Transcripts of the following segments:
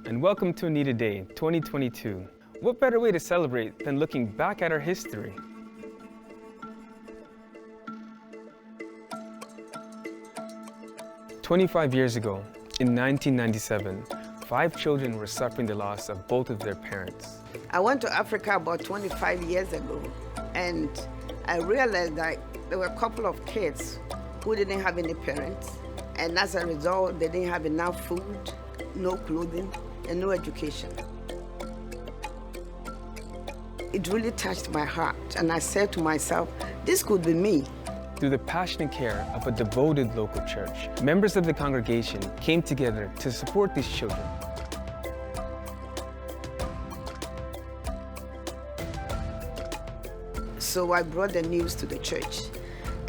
and welcome to ANIDA Day 2022. What better way to celebrate than looking back at our history? "25 years ago, in 1997, 5 children were suffering the loss of both of their parents. I went to Africa about 25 years ago, and I realized that there were a couple of kids who didn't have any parents, and as a result, they didn't have enough food, no clothing, and no education. It really touched my heart, and I said to myself, this could be me. Through the passionate care of a devoted local church, members of the congregation came together to support these children. So I brought the news to the church,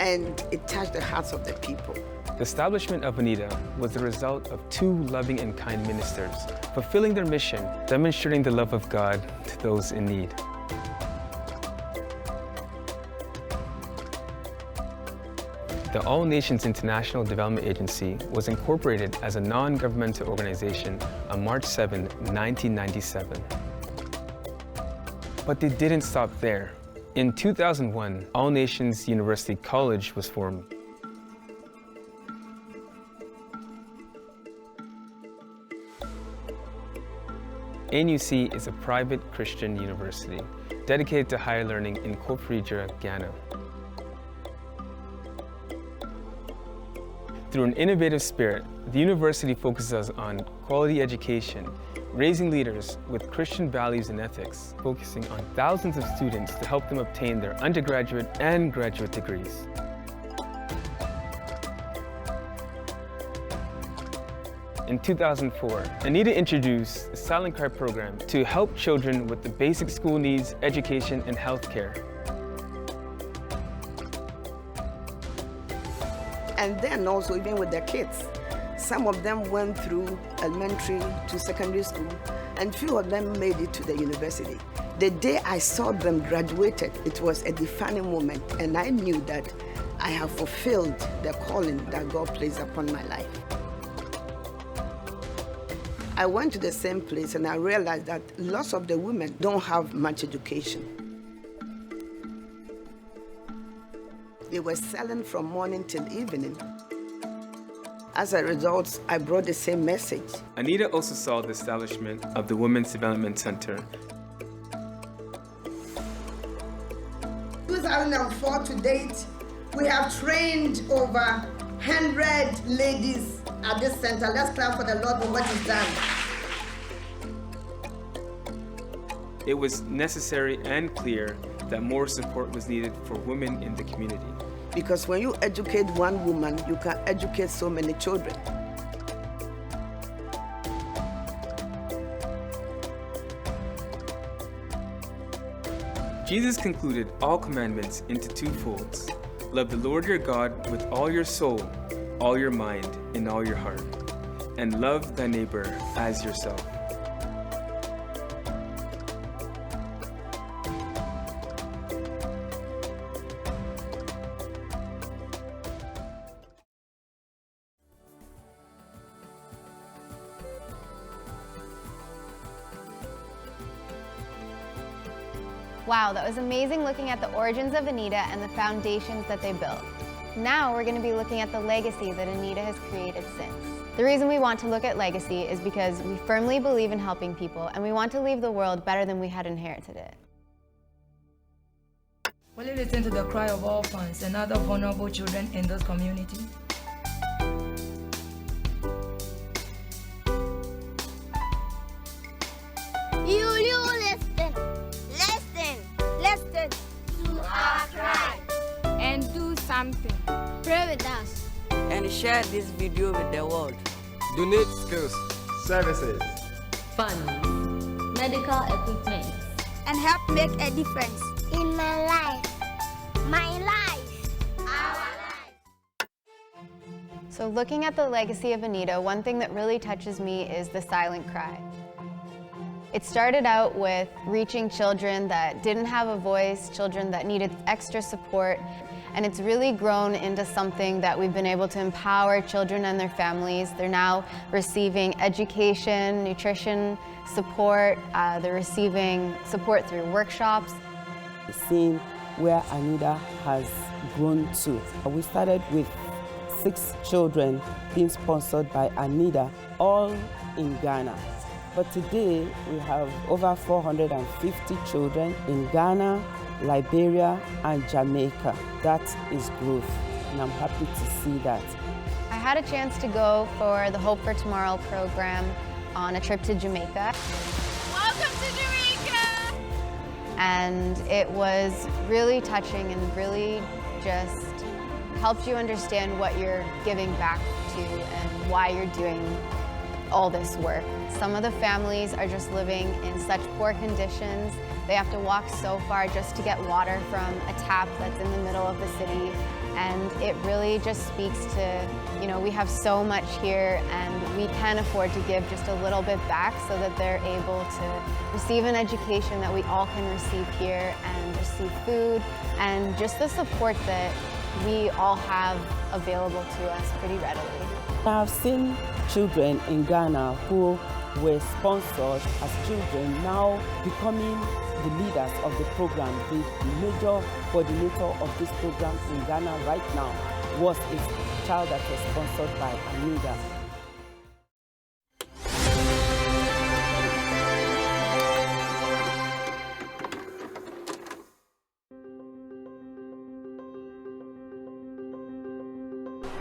and it touched the hearts of the people. The establishment of ANIDA was the result of 2 loving and kind ministers, fulfilling their mission, demonstrating the love of God to those in need. The All Nations International Development Agency was incorporated as a non-governmental organization on March 7, 1997. But they didn't stop there. In 2001, All Nations University College was formed. ANUC is a private Christian university dedicated to higher learning in Koforidua, Ghana. Through an innovative spirit, the university focuses on quality education, raising leaders with Christian values and ethics, focusing on thousands of students to help them obtain their undergraduate and graduate degrees. In 2004, ANIDA introduced the Silent Cry program to help children with the basic school needs, education, and healthcare. And then also even with their kids. Some of them went through elementary to secondary school, and few of them made it to the university. The day I saw them graduated, it was a defining moment, and I knew that I have fulfilled the calling that God placed upon my life. I went to the same place and I realized that lots of the women don't have much education. They were selling from morning till evening. As a result, I brought the same message. ANIDA also saw the establishment of the Women's Development Center. 2004 to date, we have trained over 100 ladies at this center. Let's clap for the Lord for what He's done. It was necessary and clear that more support was needed for women in the community. Because when you educate one woman, you can educate so many children. Jesus concluded all commandments into 2 folds. Love the Lord your God with all your soul, all your mind, and all your heart, and love thy neighbor as yourself. Wow, that was amazing looking at the origins of ANIDA and the foundations that they built. Now we're going to be looking at the legacy that ANIDA has created since. The reason we want to look at legacy is because we firmly believe in helping people and we want to leave the world better than we had inherited it. Will you listen to the cry of orphans and other vulnerable children in this community? You listen. Listen to our cry. And do something. Pray with us. And share this video with the world. Donate skills, services, funds, medical equipment, and help make a difference in my life, our life. So looking at the legacy of ANIDA, one thing that really touches me is the silent cry. It started out with reaching children that didn't have a voice, children that needed extra support, and it's really grown into something that we've been able to empower children and their families. They're now receiving education, nutrition support, they're receiving support through workshops. Seeing where ANIDA has grown to. We started with 6 children being sponsored by ANIDA, all in Ghana. But today we have over 450 children in Ghana, Liberia, and Jamaica. That is growth, and I'm happy to see that. I had a chance to go for the Hope for Tomorrow program on a trip to Jamaica. Welcome to Jamaica! And it was really touching and really just helped you understand what you're giving back to and why you're doing all this work. Some of the families are just living in such poor conditions. They have to walk so far just to get water from a tap that's in the middle of the city. And it really just speaks to, we have so much here and we can afford to give just a little bit back so that they're able to receive an education that we all can receive here and receive food and just the support that we all have available to us pretty readily. I've seen children in Ghana who were sponsored as children now becoming the leaders of the program. The major coordinator of this program in Ghana right now was a child that was sponsored by ANIDA.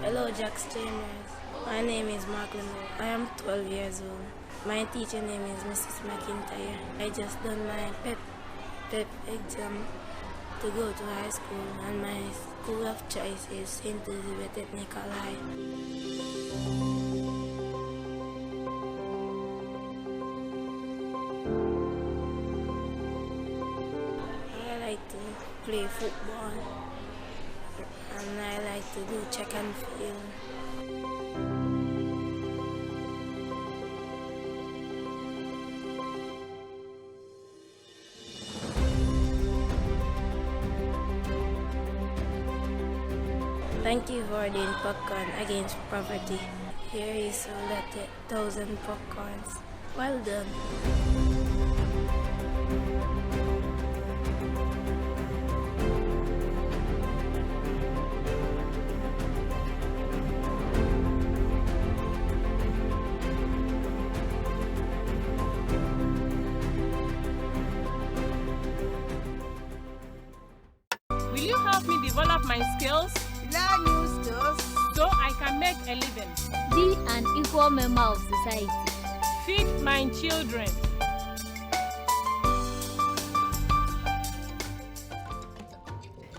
Hello, Jack Chambers. My name is Mark Lemo. I am 12 years old. My teacher name is Mrs. McIntyre. I just done my PEP exam to go to high school, and my school of choice is St. Elizabeth Technical High. I like to play football, and I like to do check and field. Thank you for doing popcorn against poverty. Here is sold at 1,000 popcorns. Well done. Will you help me develop my skills? Learn new skills so I can make a living. Be an equal member of society. Feed my children.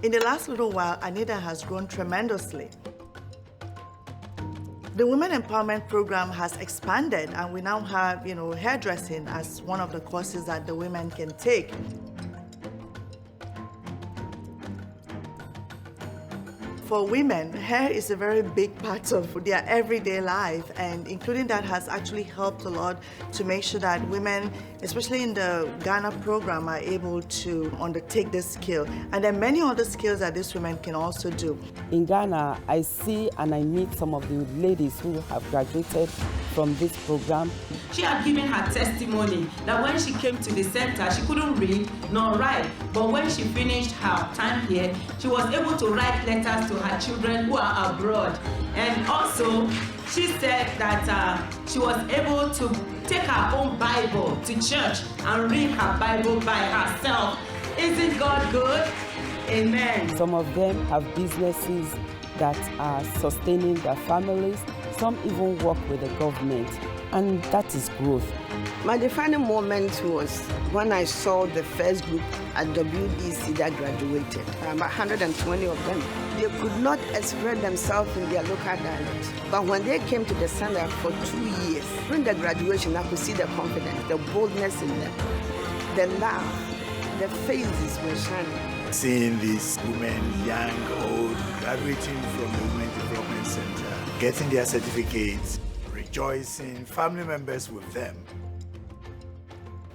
In the last little while, ANIDA has grown tremendously. The Women Empowerment Program has expanded, and we now have, hairdressing as one of the courses that the women can take. For women, hair is a very big part of their everyday life, and including that has actually helped a lot to make sure that women, especially in the Ghana program, are able to undertake this skill. And there are many other skills that these women can also do. In Ghana, I see and I meet some of the ladies who have graduated from this program. She had given her testimony that when she came to the center, she couldn't read nor write. But when she finished her time here, she was able to write letters to her children who are abroad. And also, she said that she was able to take her own Bible to church and read her Bible by herself. Isn't God good? Amen. Some of them have businesses that are sustaining their families. Some even work with the government, and that is growth. My defining moment was when I saw the first group at WDC that graduated, about 120 of them. They could not express themselves in their local dialect. But when they came to the center for 2 years, during the graduation, I could see the confidence, the boldness in them, the laugh, the faces were shining. Seeing these women, young, old, graduating from the Women's Development Center, getting their certificates, rejoicing, family members with them.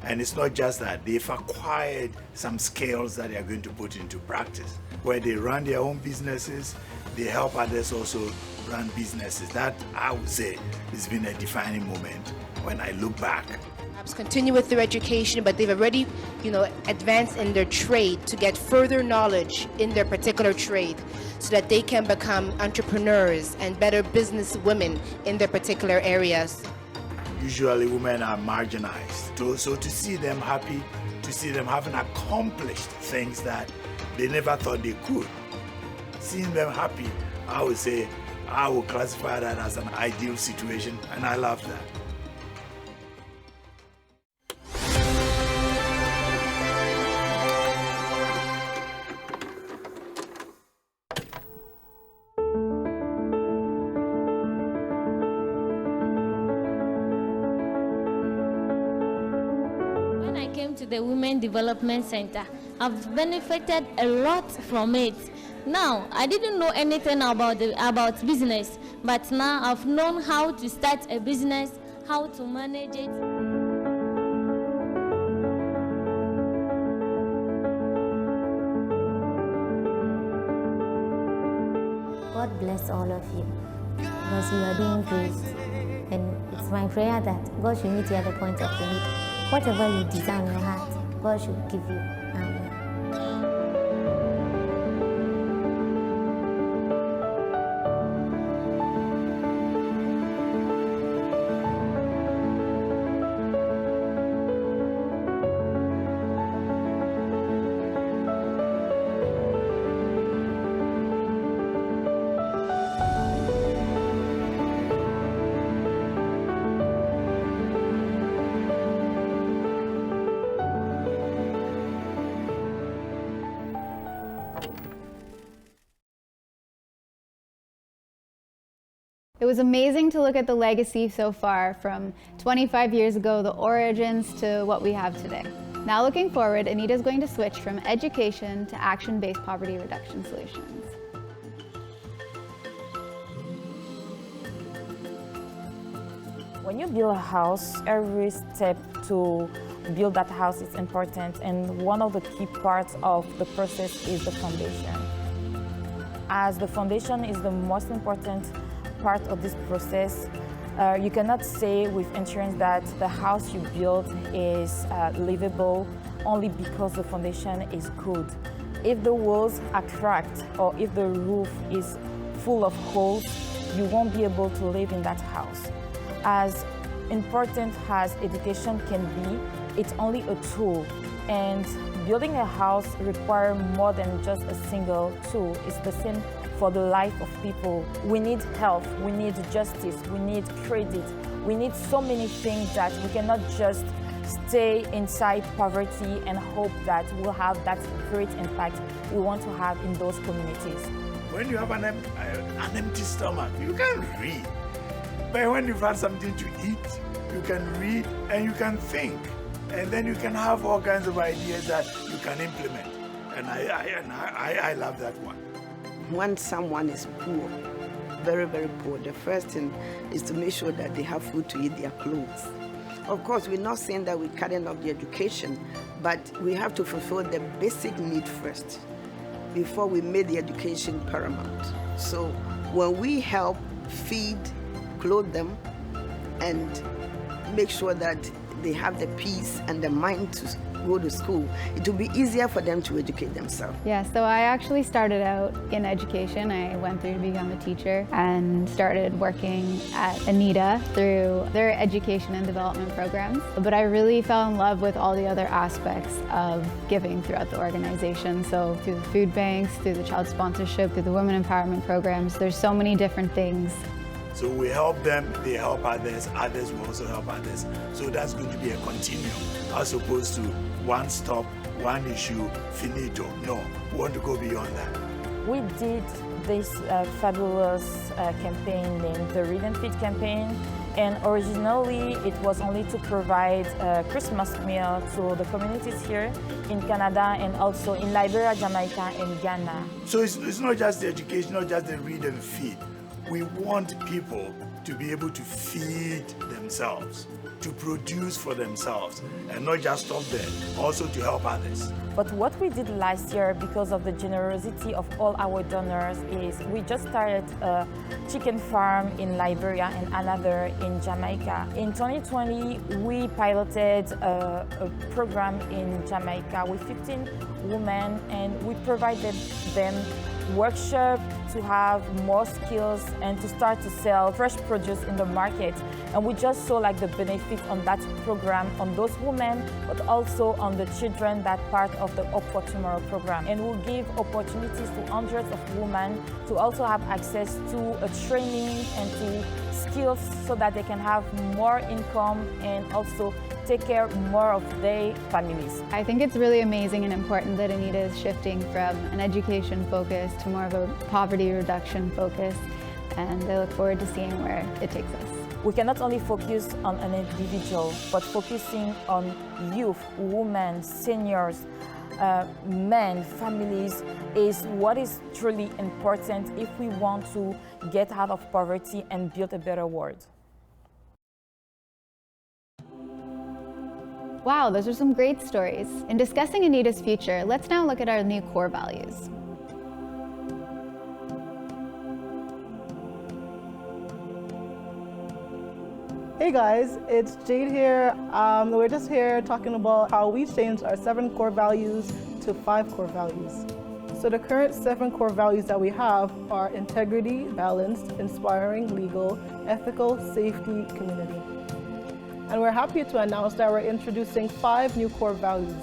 And it's not just that, they've acquired some skills that they are going to put into practice, where they run their own businesses, they help others also run businesses. That, I would say, has been a defining moment when I look back. Perhaps continue with their education, but they've already, advanced in their trade to get further knowledge in their particular trade so that they can become entrepreneurs and better business women in their particular areas. Usually women are marginalized. So to see them happy, to see them having accomplished things that they never thought they could, seeing them happy, I would say, I would classify that as an ideal situation, and I love that. To the Women Development Center. I've benefited a lot from it. Now, I didn't know anything about business, but now I've known how to start a business, how to manage it. God bless all of you, because you are doing great. And it's my prayer that God should meet you at the point of your need. Whatever you desire in your heart, God should give you. Amen. It was amazing to look at the legacy so far, from 25 years ago, the origins, to what we have today. Now looking forward, ANIDA is going to switch from education to action-based poverty reduction solutions. When you build a house, every step to build that house is important, and one of the key parts of the process is the foundation. As the foundation is the most important part of this process, you cannot say with insurance that the house you build is livable only because the foundation is good. If the walls are cracked or if the roof is full of holes, you won't be able to live in that house. As important as education can be, it's only a tool, and building a house requires more than just a single tool. It's the same for the life of people. We need health, we need justice, we need credit, we need so many things that we cannot just stay inside poverty and hope that we'll have that great impact we want to have in those communities. When you have an empty stomach, you can't read. But when you've had something to eat, you can read and you can think. And then you can have all kinds of ideas that you can implement. And I love that one. When someone is poor, very, very poor, the first thing is to make sure that they have food to eat, their clothes. Of course, we're not saying that we're cutting off the education, but we have to fulfill the basic need first before we make the education paramount. So when we help feed, clothe them, and make sure that they have the peace and the mind to go to school, it will be easier for them to educate themselves. Yeah, so I actually started out in education. I went through to become a teacher and started working at ANIDA through their education and development programs. But I really fell in love with all the other aspects of giving throughout the organization. So through the food banks, through the child sponsorship, through the women empowerment programs, there's so many different things. So we help them, they help others, others will also help others. So that's going to be a continuum, as opposed to one stop, one issue, finito. No, we want to go beyond that. We did this fabulous campaign named the Read and Feed campaign, and originally it was only to provide a Christmas meal to the communities here in Canada and also in Liberia, Jamaica, and Ghana. So it's not just the education, not just the Read and Feed. We want people to be able to feed themselves, to produce for themselves, and not just stop there, also to help others. But what we did last year, because of the generosity of all our donors, is we just started a chicken farm in Liberia and another in Jamaica. In 2020, we piloted a program in Jamaica with 15 women, and we provided them workshop to have more skills and to start to sell fresh produce in the market. And we just saw like the benefit on that program on those women, but also on the children that part of the Up for Tomorrow program. And we'll give opportunities to hundreds of women to also have access to a training and to skills so that they can have more income and also take care more of their families. I think it's really amazing and important that ANIDA is shifting from an education focus to more of a poverty reduction focus, and I look forward to seeing where it takes us. We cannot only focus on an individual, but focusing on youth, women, seniors, men, families is what is truly important if we want to get out of poverty and build a better world. Wow, those are some great stories. In discussing ANIDA's future, let's now look at our new core values. Hey guys, it's Jade here. We're just here talking about how we changed our 7 core values to 5 core values. So the current 7 core values that we have are integrity, balanced, inspiring, legal, ethical, safety, community. And we're happy to announce that we're introducing 5 new core values.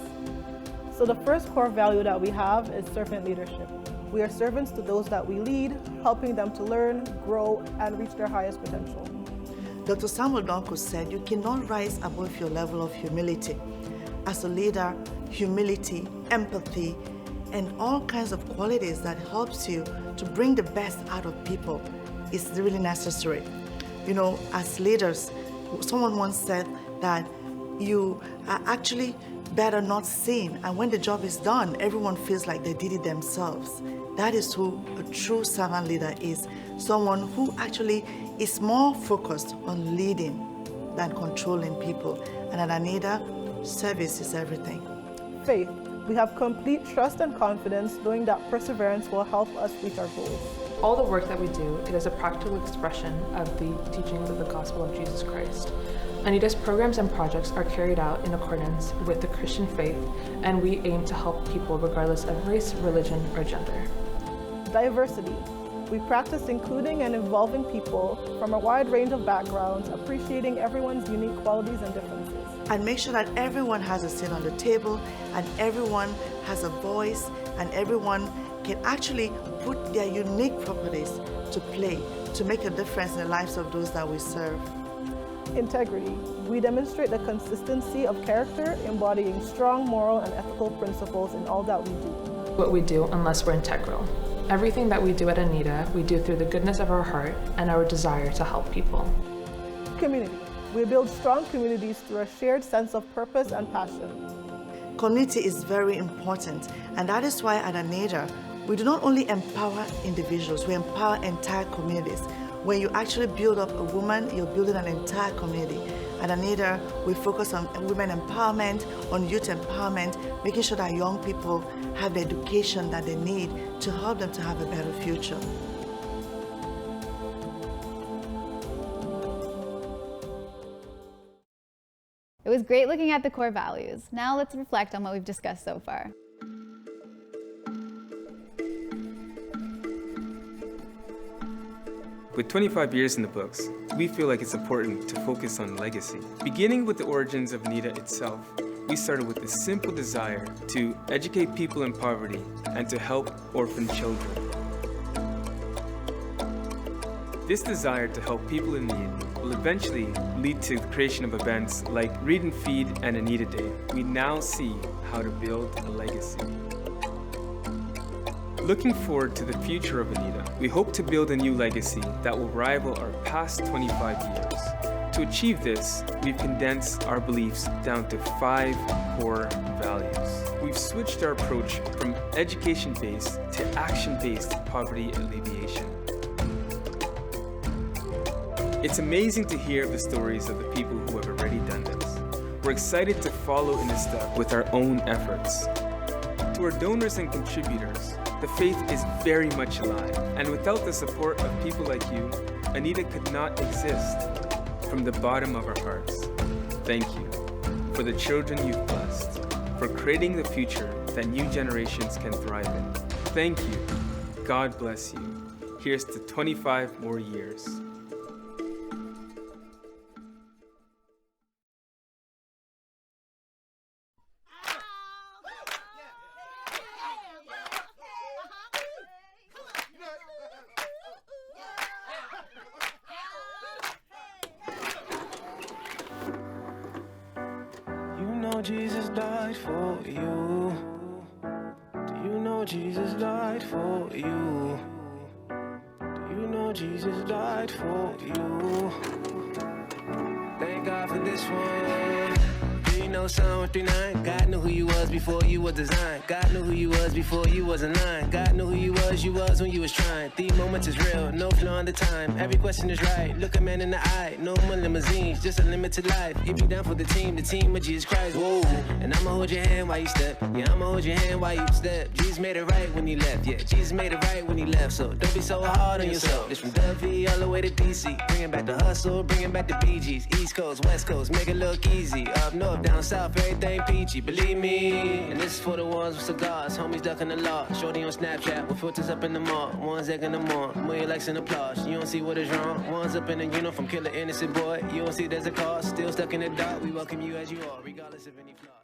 So the first core value that we have is servant leadership. We are servants to those that we lead, helping them to learn, grow, and reach their highest potential. Dr. Samuel Donko said, you cannot rise above your level of humility. As a leader, humility, empathy, and all kinds of qualities that helps you to bring the best out of people is really necessary. You know, as leaders, someone once said that you are actually better not seen, and when the job is done, everyone feels like they did it themselves. That is who a true servant leader is, someone who actually is more focused on leading than controlling people. And at ANIDA, service is everything. Faith. We have complete trust and confidence knowing that perseverance will help us reach our goals. All the work that we do, it is a practical expression of the teachings of the gospel of Jesus Christ. ANIDA's programs and projects are carried out in accordance with the Christian faith, and we aim to help people regardless of race, religion, or gender. Diversity. We practice including and involving people from a wide range of backgrounds, appreciating everyone's unique qualities and differences. And make sure that everyone has a seat on the table, and everyone has a voice, and everyone can actually put their unique properties to play to make a difference in the lives of those that we serve. Integrity. We demonstrate the consistency of character, embodying strong moral and ethical principles in all that we do. What we do unless we're integral. Everything that we do at ANIDA, we do through the goodness of our heart and our desire to help people. Community. We build strong communities through a shared sense of purpose and passion. Community is very important, and that is why at ANIDA, we do not only empower individuals, we empower entire communities. When you actually build up a woman, you're building an entire community. At ANIDA, we focus on women empowerment, on youth empowerment, making sure that young people have the education that they need to help them to have a better future. It was great looking at the core values. Now let's reflect on what we've discussed so far. With 25 years in the books, we feel like it's important to focus on legacy. Beginning with the origins of ANIDA itself, we started with the simple desire to educate people in poverty and to help orphan children. This desire to help people in need will eventually lead to the creation of events like Read and Feed and ANIDA Day. We now see how to build a legacy. Looking forward to the future of ANIDA, we hope to build a new legacy that will rival our past 25 years. To achieve this, we've condensed our beliefs down to 5 core values. We've switched our approach from education-based to action-based poverty alleviation. It's amazing to hear the stories of the people who have already done this. We're excited to follow in this step with our own efforts. To our donors and contributors, the faith is very much alive, and without the support of people like you, ANIDA could not exist. From the bottom of our hearts, thank you for the children you've blessed, for creating the future that new generations can thrive in. Thank you. God bless you. Here's to 25 more years. Jesus died for you. Do you know Jesus died for you? Do you know Jesus died for you? Thank God for this one. Do you know Psalm 139? God knew who you was before you were designed. God knew who you was before you was in line. God knew who you was when you was trying. The moment is real, no flaw in the time. Every question is right, look a man in the eye. No more limousines, just a limited life. If you down for the team of Jesus Christ. Whoa, and I'ma hold your hand while you step. Yeah, I'ma hold your hand while you step. Jesus made it right when he left. Yeah, Jesus made it right when he left. So don't be so hard on yourself. It's from Dovey all the way to DC. Bringing back the hustle, bringing back the BGs. East Coast, West Coast, make it look easy. Up north, down south, everything peachy. Believe me. And this is for the ones with cigars, homies ducking the law. Shorty on Snapchat with filters up in the mall. Ones egging them on, million likes and applause. You don't see what is wrong. Ones up in the uniform, kill an innocent boy. You don't see there's a cause. Still stuck in the dark. We welcome you as you are, regardless of any flaws.